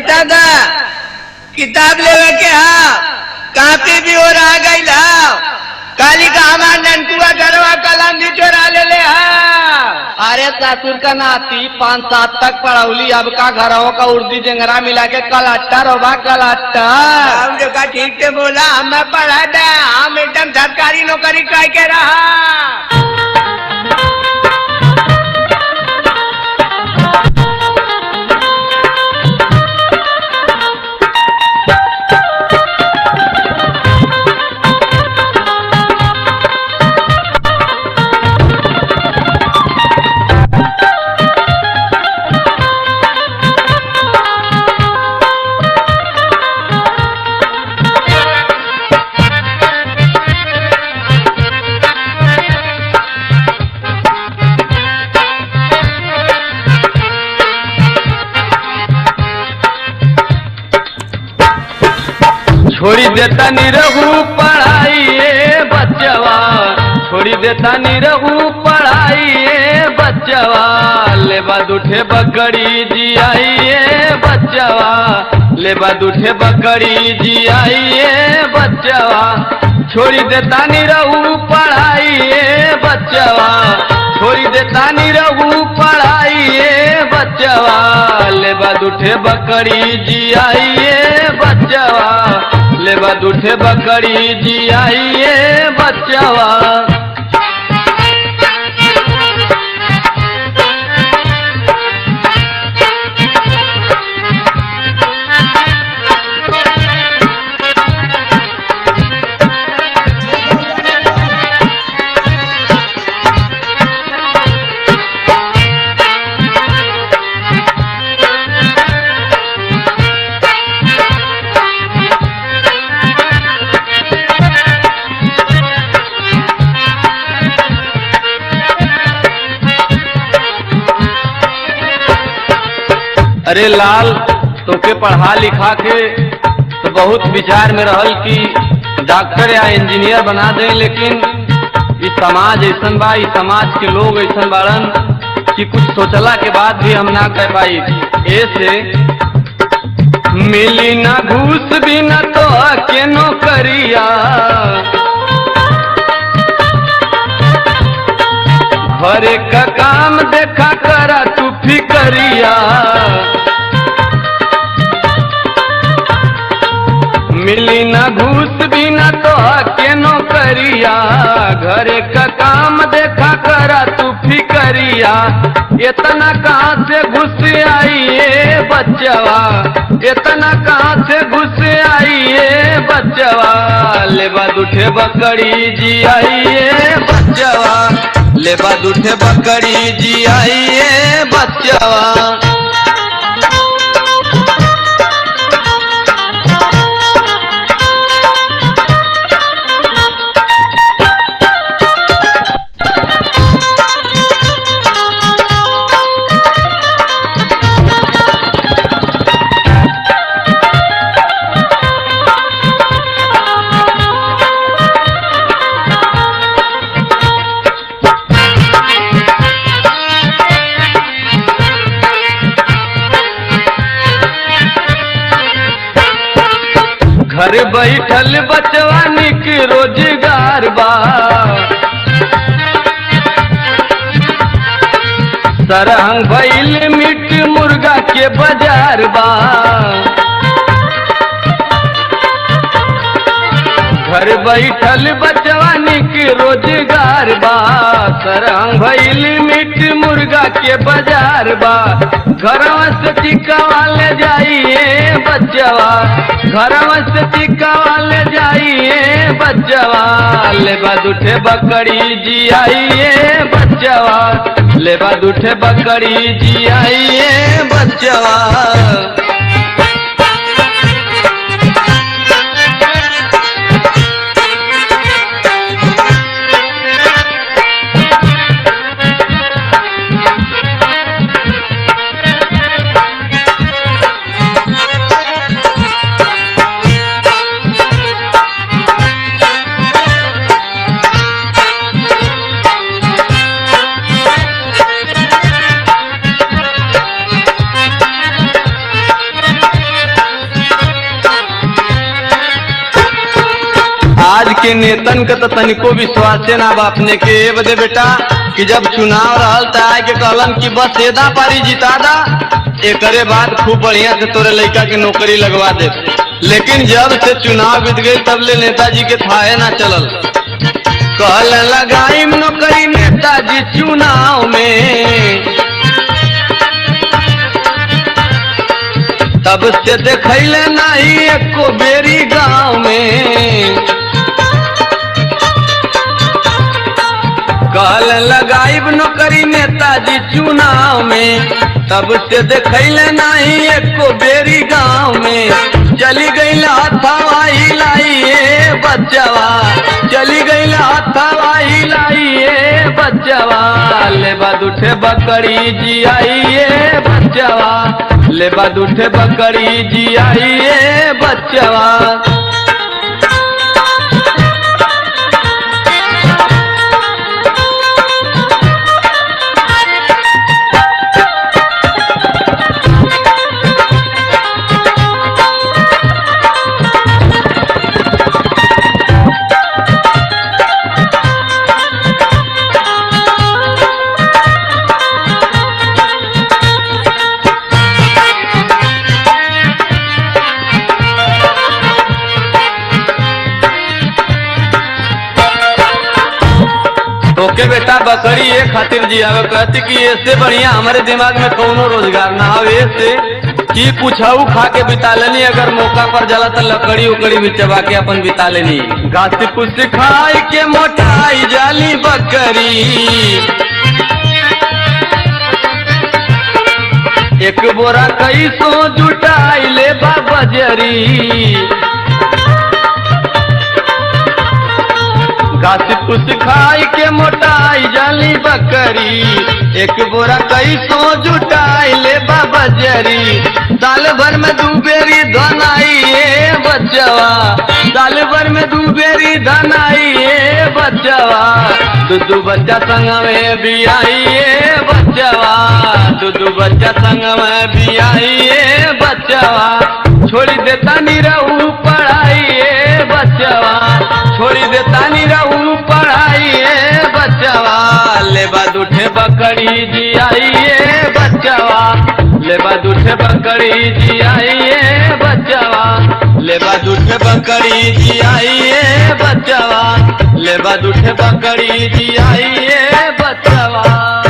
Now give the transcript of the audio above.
बैठा था किताब लेवे के हाँ कापी भी और आ गई ला काली का हमार नंटुआ गरवा कलम भी चोरा ले हाँ। अरे ससुर का नाती 5-7 तक पढ़ौली अब का घरों का उर्दी जंगरा मिला के कलट्टर होगा कलट्टर। हम जो का ठीक से बोला हमें पढ़ा दे हम एकदम सरकारी नौकरी कर के रहा। छोड़ी देता निरहू पढ़ाई बच्चवा छोड़ी देता निरहू पढ़ाई बच्चवा लेबा दूठे बकरी जियाई बच्चवा लेबा दूठे बकरी जियाई बच्चवा छोड़ी देता निरहू पढ़ाई बच्चवा छोड़ी देता निरहू पढ़ाई बच्चवा लेबा दूठे बकरी जियाई बच्चवा लेबा दूठे बकरी जियाई बच्चवा। अरे लाल तोके पढ़ा लिखा के तो बहुत विचार में रहल कि डॉक्टर या इंजीनियर बना दें, लेकिन इस समाज ऐसन बा, इस समाज के लोग ऐसन बाड़न कि कुछ सोचला के बाद भी हम ना कर पाई। ऐसे मिली ना घूस भी ना तो के नौकरिया घरे का काम देखा करा तू फिकरिया मिली ना घूस भी ना तो के नौकरिया घरे का काम देखा करा तू फिकरिया इतना कहाँ से घुस आई बच्चवा इतना कहाँ से घुस आई बच्चवा लेबा दूठे बकरी जियाई बच्चवा लेबा दूठे बकरी जियाई बच्चवा। घर बैठल बचवानी के रोजगार बा सरहंग भइल मीट मुर्गा के बाजार बा घर बैठल बचवानी के रोजगार बा सरहंग भइल मीट मुर्गा के बाजार बा घरवा से चिकावा ले जाइए बच्चवा घरवा से चिकावा ले जाइए बच्चवा लेबा दूठे बकरी जियाइए बच्चवा लेबा दूठे बकरी जियाइए बच्चवा। के नेतन का तो तनिको विश्वास ना बा अपने के बदे बेटा कि जब चुनाव रहल त आए के कहलन कि बस एदा पारी जिता दा, एकरे बाद खूब बढ़िया से तोरे लड़का के नौकरी लगवा दे। लेकिन जब से चुनाव बीत गई तब ले नेताजी के थाहे ना चलल। कहल लगाई नौकरी नेताजी चुनाव में, तब से देखैले नहीं एको बेरी गांव में। कहल लगाइब नौकरी नेताजी चुनाव में, तब से देखैले नहीं एको बेरी गांव में। चली गई हथवा हिलाइए बच्चवा, चली गई हथवा हिलाइए बच्चवा, ले बाद उठे बकरी जियाइए बच्चवा, ले बाद उठे बकरी जियाइए बच्चवा। ओके बेटा बकरी ये खातिर जियावे कहती कि इससे बढ़िया हमारे दिमाग में कोनो रोजगार ना आवे से कि कुछऊ खा के बिता लेनी, अगर मौका पर जला तो लकड़ी उकड़ी भी चबा के अपन बिता लेनी। घास फूस खाई के मोटाई जाली बकरी, एक बोरा कई सो जुटाई ले बजरी। घास फूस खाई के मोटाई जाली बकरी, एक बोरा कई सो जुटाई ले बजरी। साल भर में 2 बेरी धन आइए बच्चवा, साल भर में 2 बेरी धन आइए बच्चवा, 2 बच्चा संग में भी आइए बच्चवा, 2 बच्चा संग में भी आइए बच्चवा। छोड़ी देता नहीं रहू पढ़ाइए बच्चवा, छोड़ी देता नहीं रहू पढ़ाइए बच्चवा, ले बाद उठे बकरी जियाइए बच्चवा, ले बाद उठे बकरी जियाइए बच्चवा, ले बाद उठे बकरी जियाइए बच्चवा, ले बाद उठे बकरी जियाइए बच्चवा।